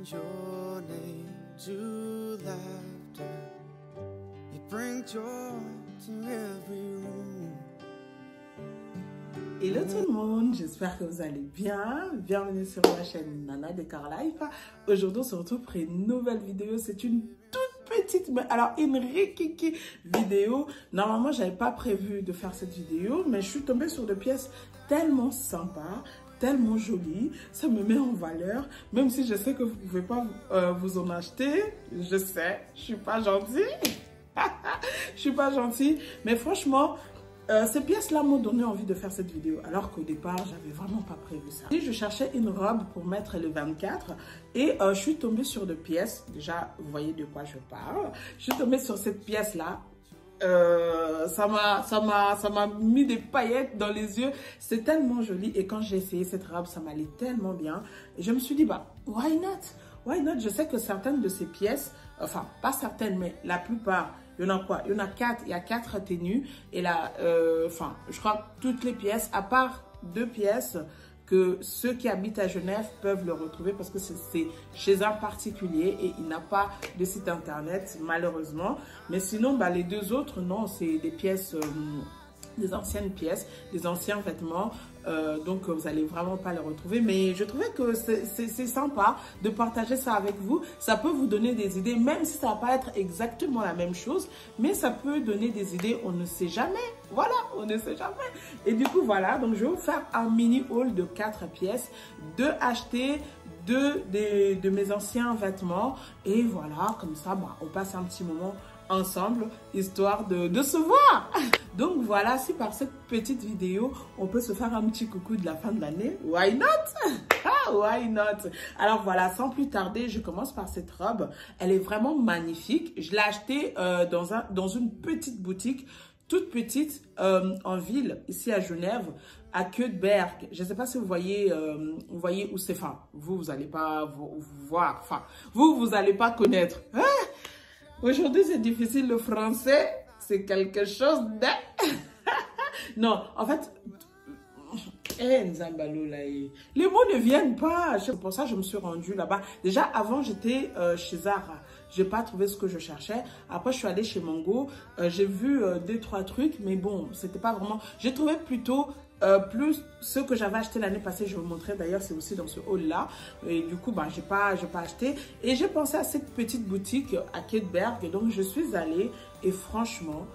change your name to laughter. You bring joy to every room. Hello tout le monde, j'espère que vous allez bien. Bienvenue sur ma chaîne Nana Décor Life. Aujourd'hui on se retrouve pour une nouvelle vidéo. C'est une toute petite, mais alors une rikiki vidéo. Normalement j'avais pas prévu de faire cette vidéo, mais je suis tombée sur des pièces tellement sympas, tellement jolies, ça me met en valeur, même si je sais que vous pouvez pas vous en acheter. Je sais, je suis pas gentille. Je suis pas gentille, mais franchement ces pièces-là m'ont donné envie de faire cette vidéo, alors qu'au départ, j'avais vraiment pas prévu ça. Je cherchais une robe pour mettre le 24 et je suis tombée sur deux pièces. Déjà, vous voyez de quoi je parle. Je suis tombée sur cette pièce-là. Ça m'a mis des paillettes dans les yeux. C'est tellement joli. Et quand j'ai essayé cette robe, ça m'allait tellement bien. Et je me suis dit, bah, why not? Why not? Je sais que certaines de ces pièces, enfin, pas certaines, mais la plupart, il y en a quoi? Il y en a 4, il y a 4 tenues. Et là, enfin, je crois que toutes les pièces, à part 2 pièces, que ceux qui habitent à Genève peuvent le retrouver parce que c'est chez un particulier et il n'a pas de site internet, malheureusement. Mais sinon, bah, les 2 autres, non, c'est des pièces, des anciennes pièces, des anciens vêtements. Donc vous allez vraiment pas les retrouver, mais je trouvais que c'est sympa de partager ça avec vous. Ça peut vous donner des idées, même si ça va pas être exactement la même chose, mais ça peut donner des idées, on ne sait jamais. Voilà, on ne sait jamais. Et du coup voilà, donc je vais vous faire un mini haul de 4 pièces, 2 achetées, 2 de mes anciens vêtements, et voilà, comme ça bah, on passe un petit moment ensemble, histoire de se voir. Donc voilà, si par cette petite vidéo, on peut se faire un petit coucou de la fin de l'année, why not? Ah, why not? Alors voilà, sans plus tarder, je commence par cette robe. Elle est vraiment magnifique. Je l'ai achetée dans une petite boutique, toute petite, en ville, ici à Genève, à Keukenberg. Je ne sais pas si vous voyez où c'est. Enfin, vous n'allez pas voir. Enfin, vous n'allez pas connaître. Ah! Aujourd'hui, c'est difficile le français. C'est quelque chose de... Non, en fait... Les mots ne viennent pas. C'est pour ça que je me suis rendue là-bas. Déjà, avant, j'étais chez Zara. Je n'ai pas trouvé ce que je cherchais. Après, je suis allée chez Mango. J'ai vu 2-3 trucs, mais bon, c'était pas vraiment... J'ai trouvé plutôt... plus ce que j'avais acheté l'année passée, je vais vous montrer d'ailleurs, c'est aussi dans ce haul là, et du coup bah, j'ai pas acheté, et j'ai pensé à cette petite boutique à Keukenberg, et donc je suis allée, et franchement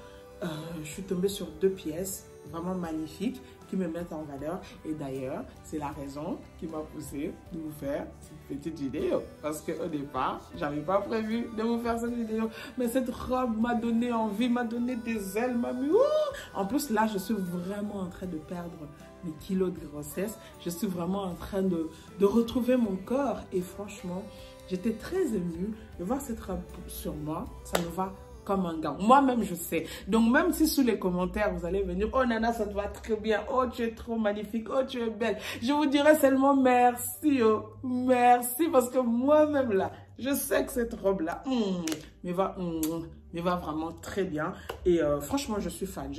je suis tombée sur 2 pièces vraiment magnifiques qui me mettent en valeur. Et d'ailleurs, c'est la raison qui m'a poussée de vous faire cette petite vidéo. Parce qu'au départ, j'avais pas prévu de vous faire cette vidéo. Mais cette robe m'a donné envie, m'a donné des ailes, m'a mis... En plus, là, je suis vraiment en train de perdre mes kilos de grossesse. Je suis vraiment en train de retrouver mon corps. Et franchement, j'étais très émue de voir cette robe sur moi. Ça me va comme un gant. Moi-même, je sais. Donc, même si sous les commentaires, vous allez venir, oh Nana, ça te va très bien, oh tu es trop magnifique, oh tu es belle, je vous dirai seulement merci, oh, merci, parce que moi-même là, je sais que cette robe-là, me va vraiment très bien. Et franchement, je suis fan,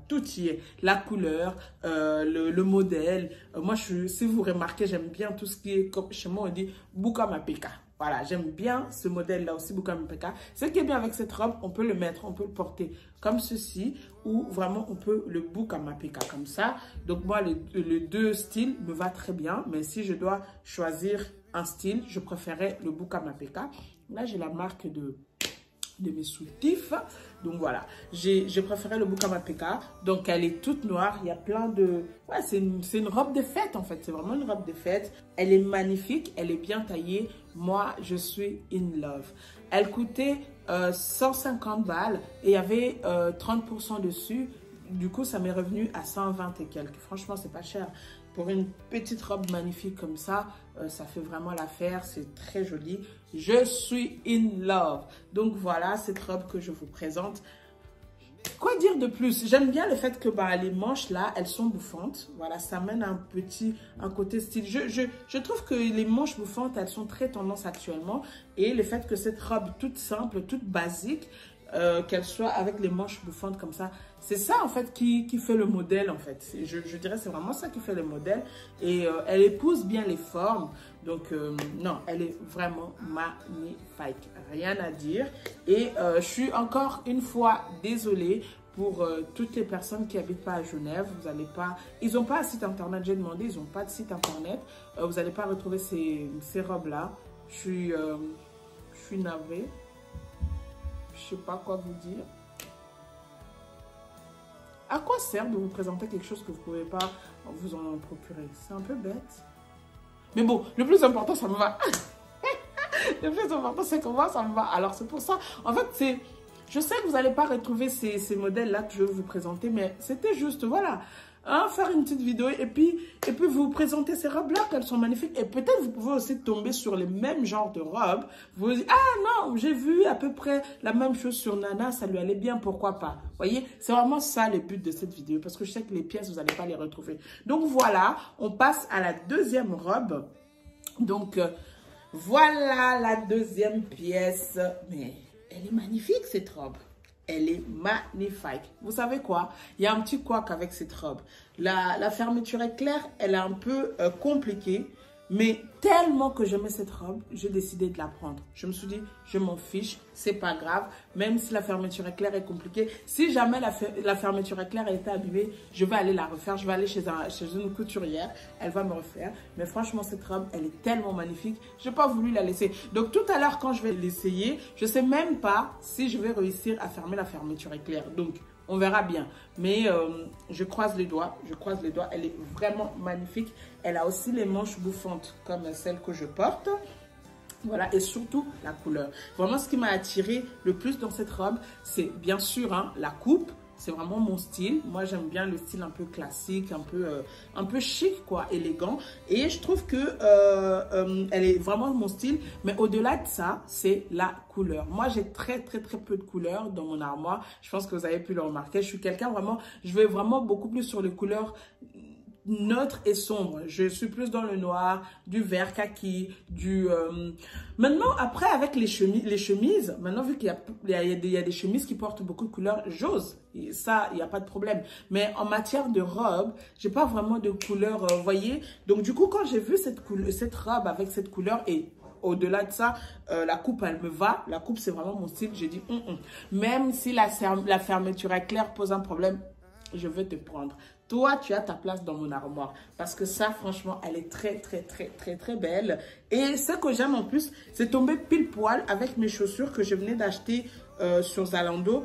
tout y est, la couleur, le modèle. Moi, si vous remarquez, j'aime bien tout ce qui est, comme chez moi, on dit Buka Mapeka. Voilà, j'aime bien ce modèle-là aussi, Buka Mapeka. Ce qui est bien avec cette robe, on peut le mettre, on peut le porter comme ceci, ou vraiment on peut le Buka Mapeka comme ça. Donc moi, les 2 styles me va très bien, mais si je dois choisir un style, je préférais le Buka Mapeka. Là, j'ai la marque de mes soutifs. Donc voilà, j'ai préféré le Buka Mapeka. Donc elle est toute noire, il y a plein de... Ouais, c'est une robe de fête en fait, c'est vraiment une robe de fête. Elle est magnifique, elle est bien taillée. Moi, je suis in love. Elle coûtait 150 balles et il y avait 30% dessus. Du coup, ça m'est revenu à 120 et quelques. Franchement, c'est pas cher. Pour une petite robe magnifique comme ça, ça fait vraiment l'affaire. C'est très joli. Je suis in love. Donc voilà, cette robe que je vous présente. Quoi dire de plus? J'aime bien le fait que bah, les manches là, elles sont bouffantes. Voilà, ça amène un côté style. Je trouve que les manches bouffantes, elles sont très tendance actuellement. Et le fait que cette robe toute simple, toute basique, qu'elle soit avec les manches bouffantes comme ça. C'est ça en fait qui fait le modèle en fait. Je dirais c'est vraiment ça qui fait le modèle. Et elle épouse bien les formes. Donc non, elle est vraiment magnifique. Rien à dire. Et je suis encore une fois désolée pour toutes les personnes qui n'habitent pas à Genève. Vous allez pas, ils n'ont pas un site internet, j'ai demandé, ils n'ont pas de site internet. Vous n'allez pas retrouver ces robes-là. Je suis navrée. Je sais pas quoi vous dire. À quoi sert de vous présenter quelque chose que vous ne pouvez pas vous en procurer? C'est un peu bête. Mais bon, le plus important, ça me va. Le plus important, c'est que moi, ça me va. Alors, c'est pour ça. En fait, c'est... Je sais que vous n'allez pas retrouver ces modèles-là que je vais vous présenter, mais c'était juste, voilà, hein, faire une petite vidéo et puis vous présenter ces robes-là, qu'elles sont magnifiques. Et peut-être vous pouvez aussi tomber sur les mêmes genres de robes. Vous vous dites, ah non, j'ai vu à peu près la même chose sur Nana, ça lui allait bien, pourquoi pas. Vous voyez, c'est vraiment ça le but de cette vidéo, parce que je sais que les pièces, vous n'allez pas les retrouver. Donc voilà, on passe à la deuxième robe. Donc voilà la deuxième pièce, mais... Elle est magnifique, cette robe. Elle est magnifique. Vous savez quoi? Il y a un petit couac avec cette robe. La fermeture est claire, elle est un peu compliquée. Mais tellement que j'aimais cette robe, j'ai décidé de la prendre. Je me suis dit, je m'en fiche, c'est pas grave. Même si la fermeture éclair est compliquée. Si jamais la fermeture éclair a été abîmée, je vais aller la refaire. Je vais aller chez une couturière. Elle va me refaire. Mais franchement, cette robe, elle est tellement magnifique. Je n'ai pas voulu la laisser. Donc tout à l'heure, quand je vais l'essayer, je ne sais même pas si je vais réussir à fermer la fermeture éclair. Donc, on verra bien. Mais je croise les doigts. Je croise les doigts. Elle est vraiment magnifique. Elle a aussi les manches bouffantes comme celle que je porte. Voilà. Et surtout, la couleur. Vraiment, ce qui m'a attiré le plus dans cette robe, c'est bien sûr hein, la coupe. C'est vraiment mon style. Moi, j'aime bien le style un peu classique, un peu chic, quoi, élégant. Et je trouve que elle est vraiment mon style. Mais au-delà de ça, c'est la couleur. Moi, j'ai très peu de couleurs dans mon armoire. Je pense que vous avez pu le remarquer. Je suis quelqu'un vraiment, je vais vraiment beaucoup plus sur les couleurs neutre et sombre. Je suis plus dans le noir, du vert kaki, du... Maintenant, après, avec les chemises, maintenant, vu qu'il y a des chemises qui portent beaucoup de couleurs, j'ose. Ça, il n'y a pas de problème. Mais en matière de robe, j'ai pas vraiment de couleur, voyez. Donc, du coup, quand j'ai vu cette robe avec cette couleur et... Au-delà de ça, la coupe, elle me va. La coupe, c'est vraiment mon style. J'ai dit, Même si la fermeture éclair pose un problème, je vais te prendre. Toi, tu as ta place dans mon armoire. Parce que ça, franchement, elle est très belle. Et ce que j'aime en plus, c'est tomber pile poil avec mes chaussures que je venais d'acheter sur Zalando.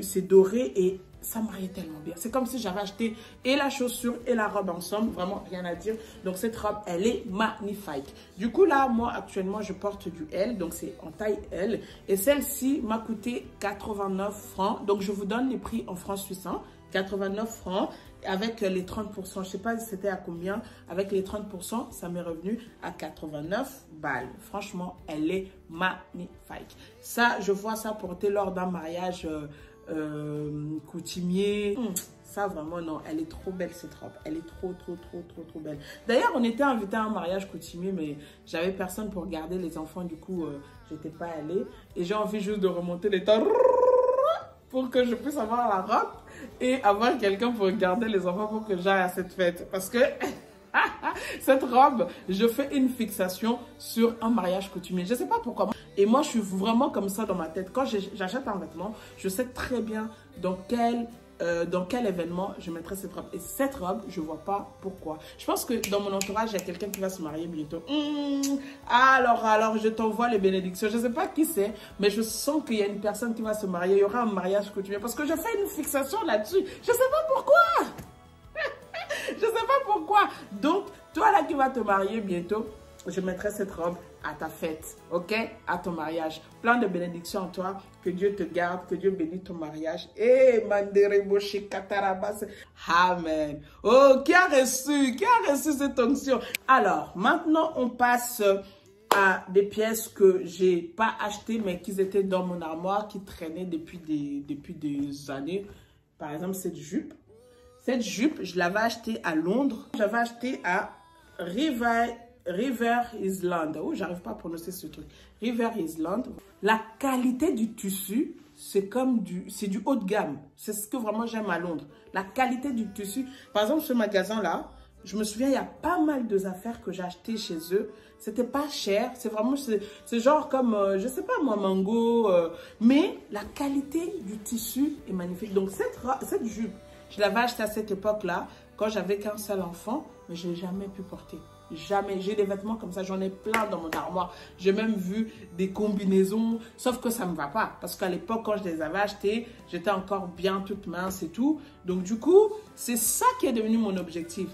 C'est doré et ça mariait tellement bien. C'est comme si j'avais acheté et la chaussure et la robe ensemble. Vraiment, rien à dire. Donc, cette robe, elle est magnifique. Du coup, là, moi, actuellement, je porte du L. Donc, c'est en taille L. Et celle-ci m'a coûté 89 francs. Donc, je vous donne les prix en francs suisses. 89 francs. Avec les 30%, je ne sais pas si c'était à combien. Avec les 30%, ça m'est revenu à 89 balles. Franchement, elle est magnifique. Ça, je vois ça porter lors d'un mariage coutumier. Ça, vraiment, non. Elle est trop belle, cette robe. Elle est trop belle. D'ailleurs, on était invité à un mariage coutumier, mais j'avais personne pour garder les enfants. Du coup, je n'étais pas allée. Et j'ai envie juste de remonter les temps pour que je puisse avoir la robe et avoir quelqu'un pour garder les enfants pour que j'aille à cette fête. Parce que cette robe, je fais une fixation sur un mariage coutumier. Je ne sais pas pourquoi. Et moi, je suis vraiment comme ça dans ma tête. Quand j'achète un vêtement, je sais très bien dans quel événement je mettrai cette robe. Et cette robe, je ne vois pas pourquoi. Je pense que dans mon entourage, il y a quelqu'un qui va se marier bientôt. Alors, je t'envoie les bénédictions. Je ne sais pas qui c'est, mais je sens qu'il y a une personne qui va se marier. Il y aura un mariage coutumier parce que je fais une fixation là-dessus. Je ne sais pas pourquoi. Je ne sais pas pourquoi. Donc, toi là qui vas te marier bientôt, je mettrai cette robe à ta fête, ok? À ton mariage. Plein de bénédictions à toi. Que Dieu te garde, que Dieu bénisse ton mariage. Et Mandereboshi Katarabas. Amen. Oh, qui a reçu cette onction? Alors, maintenant, on passe à des pièces que j'ai pas achetées, mais qui étaient dans mon armoire, qui traînaient depuis des années. Par exemple, cette jupe. Cette jupe, je l'avais achetée à Londres. J'avais acheté à River River Island. Oh, j'arrive pas à prononcer ce truc. River Island. La qualité du tissu, c'est du haut de gamme. C'est ce que vraiment j'aime à Londres. La qualité du tissu. Par exemple, ce magasin-là, je me souviens, il y a pas mal de affaires que j'ai achetées chez eux. C'était pas cher. C'est vraiment, c'est genre comme, je sais pas moi, Mango. Mais la qualité du tissu est magnifique. Donc, cette jupe, je l'avais achetée à cette époque-là, quand j'avais qu'un seul enfant, mais je n'ai jamais pu porter. Jamais. J'ai des vêtements comme ça, j'en ai plein dans mon armoire. J'ai même vu des combinaisons, sauf que ça ne me va pas. Parce qu'à l'époque, quand je les avais achetés, j'étais encore bien toute mince et tout. Donc du coup, c'est ça qui est devenu mon objectif.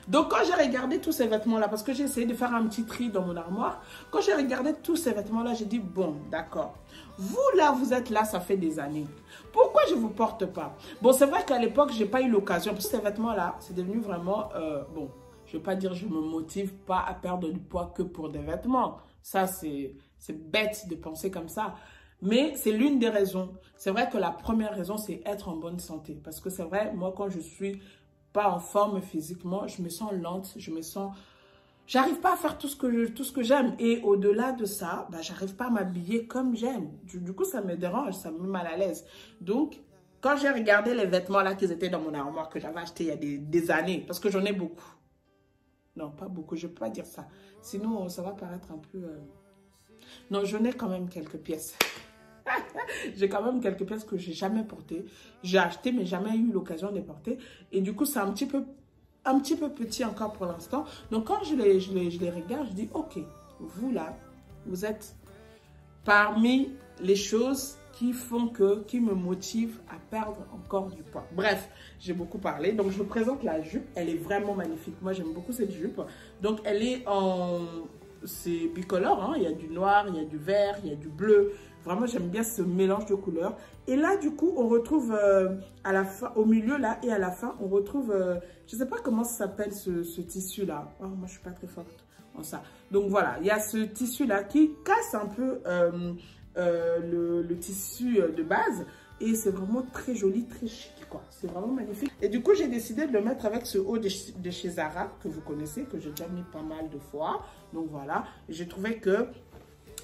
Donc quand j'ai regardé tous ces vêtements-là, parce que j'ai essayé de faire un petit tri dans mon armoire, quand j'ai regardé tous ces vêtements-là, j'ai dit, bon, d'accord. Vous là, vous êtes là, ça fait des années. Pourquoi je ne vous porte pas? Bon, c'est vrai qu'à l'époque, je n'ai pas eu l'occasion. Parce que ces vêtements-là, c'est devenu vraiment, bon... Je ne veux pas dire que je ne me motive pas à perdre du poids que pour des vêtements. Ça, c'est bête de penser comme ça. Mais c'est l'une des raisons. C'est vrai que la première raison, c'est être en bonne santé. Parce que c'est vrai, moi, quand je ne suis pas en forme physiquement, je me sens lente, j'arrive pas à faire tout ce que j'aime. Et au-delà de ça, bah, j'arrive pas à m'habiller comme j'aime. Du coup, ça me dérange, ça me met mal à l'aise. Donc, quand j'ai regardé les vêtements là qui étaient dans mon armoire, que j'avais acheté il y a des années, parce que j'en ai beaucoup. Non, pas beaucoup, je ne peux pas dire ça. Sinon, ça va paraître un peu... Non, j'en ai quand même quelques pièces. J'ai quand même quelques pièces que je n'ai jamais portées. J'ai acheté, mais jamais eu l'occasion de les porter. Et du coup, c'est un petit peu petit encore pour l'instant. Donc, quand je les regarde, je dis, ok, vous là, vous êtes parmi les choses qui me motivent à perdre encore du poids. Bref, j'ai beaucoup parlé. Donc, je vous présente la jupe. Elle est vraiment magnifique. Moi, j'aime beaucoup cette jupe. Donc, elle est en... C'est bicolore, hein. Il y a du noir, il y a du vert, il y a du bleu. Vraiment, j'aime bien ce mélange de couleurs. Et là, du coup, on retrouve à la fin, au milieu, là, et à la fin, on retrouve... je ne sais pas comment ça s'appelle ce tissu-là. Oh, moi, je ne suis pas très forte en ça. Donc, voilà. Il y a ce tissu-là qui casse un peu... le tissu de base et c'est vraiment très joli, très chic quoi, c'est vraiment magnifique. Et du coup j'ai décidé de le mettre avec ce haut de chez Zara que vous connaissez, que j'ai déjà mis pas mal de fois. Donc voilà, j'ai trouvé que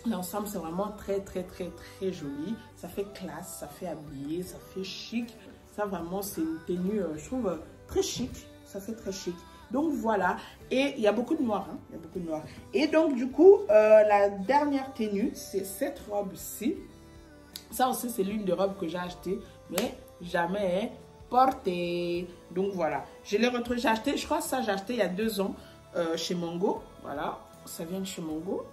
l'ensemble c'est vraiment très joli, ça fait classe, ça fait habillé, ça fait chic, ça vraiment c'est une tenue je trouve très chic, ça fait très chic. Donc voilà, et il y a beaucoup de noir, hein? Il y a beaucoup de noir. Et donc du coup, la dernière tenue, c'est cette robe-ci. Ça aussi, c'est l'une des robes que j'ai achetées, mais jamais portée. Donc voilà, je l'ai retrouvée, j'ai acheté, je crois que ça j'ai acheté il y a 2 ans chez Mango. Voilà, ça vient de chez Mango.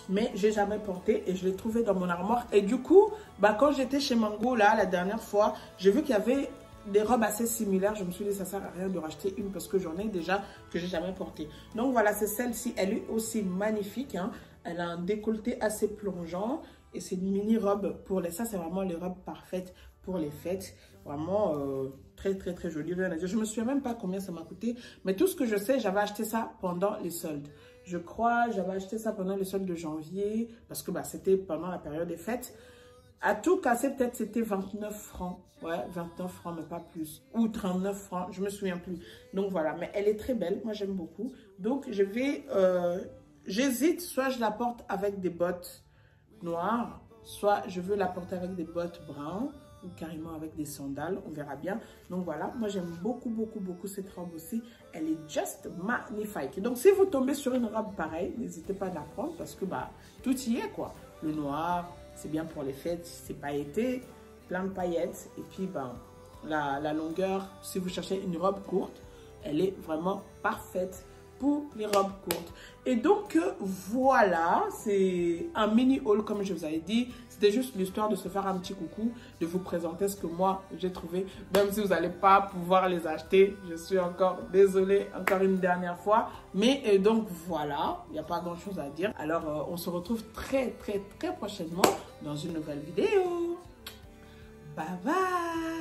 Mais je n'ai jamais porté et je l'ai trouvé dans mon armoire. Et du coup, bah, quand j'étais chez Mango, là, la dernière fois, j'ai vu qu'il y avait des robes assez similaires. Je me suis dit, ça ne sert à rien de racheter une parce que j'en ai déjà que je n'ai jamais porté. Donc voilà, c'est celle-ci. Elle est aussi magnifique, hein. Elle a un décolleté assez plongeant et c'est une mini robe pour les... Ça, c'est vraiment les robes parfaites pour les fêtes. Vraiment très jolie. Je ne me souviens même pas combien ça m'a coûté. Mais tout ce que je sais, j'avais acheté ça pendant les soldes. Je crois, j'avais acheté ça pendant les soldes de janvier parce que bah, c'était pendant la période des fêtes. À tout casser, peut-être c'était 29 francs. Ouais, 29 francs, mais pas plus. Ou 39 francs, je ne me souviens plus. Donc voilà, mais elle est très belle. Moi, j'aime beaucoup. Donc, je vais... j'hésite, soit je la porte avec des bottes noires, soit je veux la porter avec des bottes brunes ou carrément avec des sandales. On verra bien. Donc voilà, moi, j'aime beaucoup cette robe aussi. Elle est just magnifique. Donc, si vous tombez sur une robe pareille, n'hésitez pas à la prendre parce que bah, tout y est, quoi. Le noir... C'est bien pour les fêtes, c'est pailleté, plein de paillettes. Et puis, ben, la longueur, si vous cherchez une robe courte, elle est vraiment parfaite pour les robes courtes. Et donc, voilà, c'est un mini haul comme je vous avais dit. C'était juste l'histoire de se faire un petit coucou, de vous présenter ce que moi, j'ai trouvé. Même si vous n'allez pas pouvoir les acheter, je suis encore désolée, encore une dernière fois. Mais donc, voilà, il n'y a pas grand-chose à dire. Alors, on se retrouve très prochainement dans une nouvelle vidéo. Bye bye!